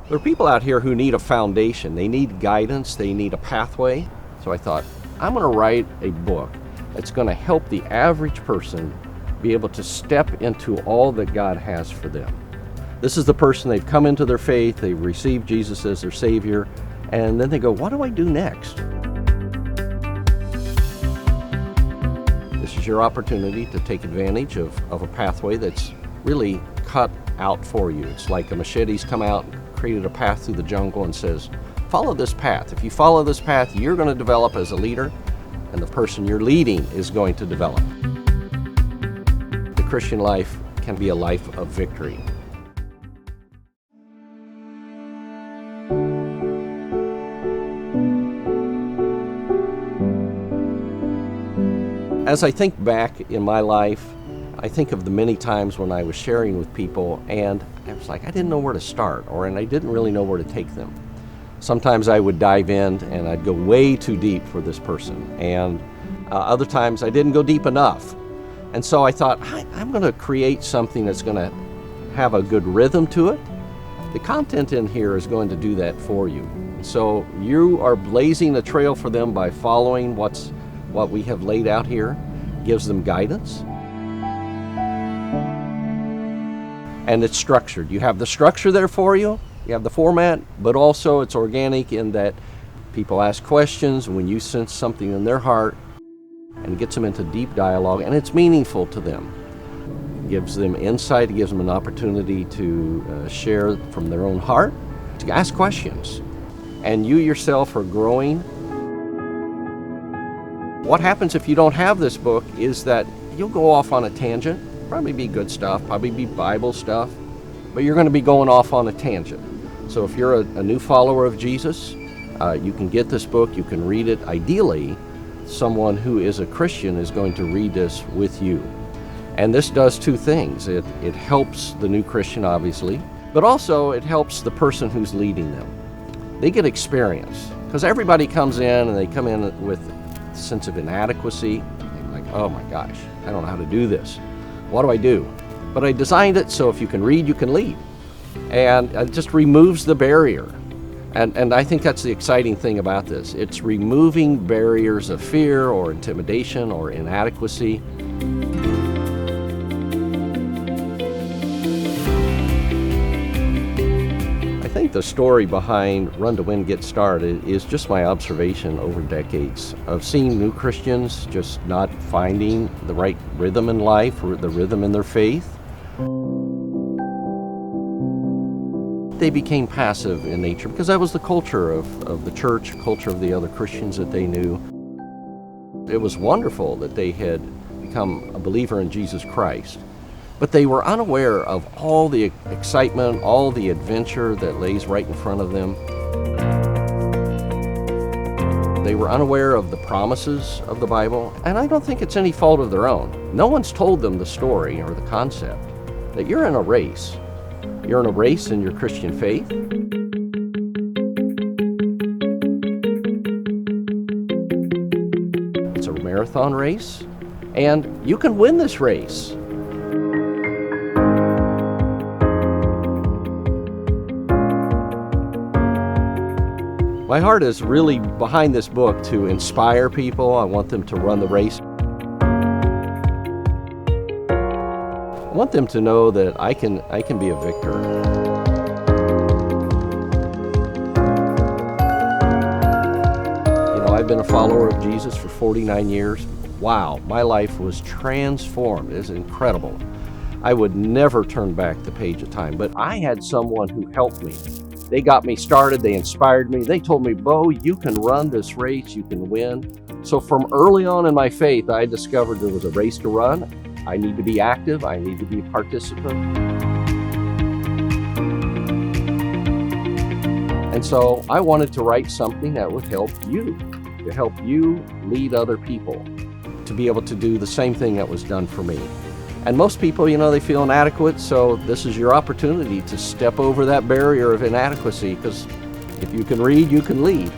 There are people out here who need a foundation. They need guidance. They need a pathway. So I thought, I'm going to write a book that's going to help the average person be able to step into all that God has for them. This is the person, they've come into their faith, they've received Jesus as their Savior, and then they go, what do I do next? This is your opportunity to take advantage of a pathway that's really cut out for you. It's like a machete's come out and created a path through the jungle and says, follow this path. If you follow this path, you're going to develop as a leader, and the person you're leading is going to develop. The Christian life can be a life of victory. As I think back in my life, I think of the many times when I was sharing with people and I was like, I didn't know where to start, and I didn't really know where to take them. Sometimes I would dive in and I'd go way too deep for this person, and other times I didn't go deep enough. And so I thought, I'm going to create something that's going to have a good rhythm to it. The content in here is going to do that for you. So you are blazing a trail for them by following what we have laid out here. Gives them guidance. And it's structured. You have the structure there for you. You have the format, but also it's organic in that people ask questions when you sense something in their heart, and gets them into deep dialogue, and it's meaningful to them. It gives them insight, it gives them an opportunity to share from their own heart, to ask questions. And you yourself are growing. What happens if you don't have this book is that you'll go off on a tangent, probably be good stuff, probably be Bible stuff, but you're going to be going off on a tangent. So if you're a new follower of Jesus, you can get this book, you can read it. Ideally, someone who is a Christian is going to read this with you. And this does two things. It helps the new Christian, obviously, but also it helps the person who's leading them. They get experience, because everybody comes in and they come in with a sense of inadequacy. They're like, oh my gosh, I don't know how to do this. What do I do? But I designed it so if you can read, you can lead. And it just removes the barrier. And I think that's the exciting thing about this. It's removing barriers of fear or intimidation or inadequacy. I think the story behind Run to Win, Get Started is just my observation over decades of seeing new Christians just not finding the right rhythm in life or the rhythm in their faith. They became passive in nature because that was the culture of the church, culture of the other Christians that they knew. It was wonderful that they had become a believer in Jesus Christ, but they were unaware of all the excitement, all the adventure that lays right in front of them. They were unaware of the promises of the Bible, and I don't think it's any fault of their own. No one's told them the story or the concept that you're in a race. You're in a race in your Christian faith. It's a marathon race, and you can win this race. My heart is really behind this book to inspire people. I want them to run the race. I want them to know that I can be a victor. You know, I've been a follower of Jesus for 49 years. Wow, my life was transformed. It's incredible. I would never turn back the page of time, but I had someone who helped me. They got me started, they inspired me. They told me, Beau, you can run this race, you can win. So from early on in my faith, I discovered there was a race to run. I need to be active, I need to be a participant. And so I wanted to write something that would help you, to help you lead other people, to be able to do the same thing that was done for me. And most people, you know, they feel inadequate, so this is your opportunity to step over that barrier of inadequacy, because if you can read, you can lead.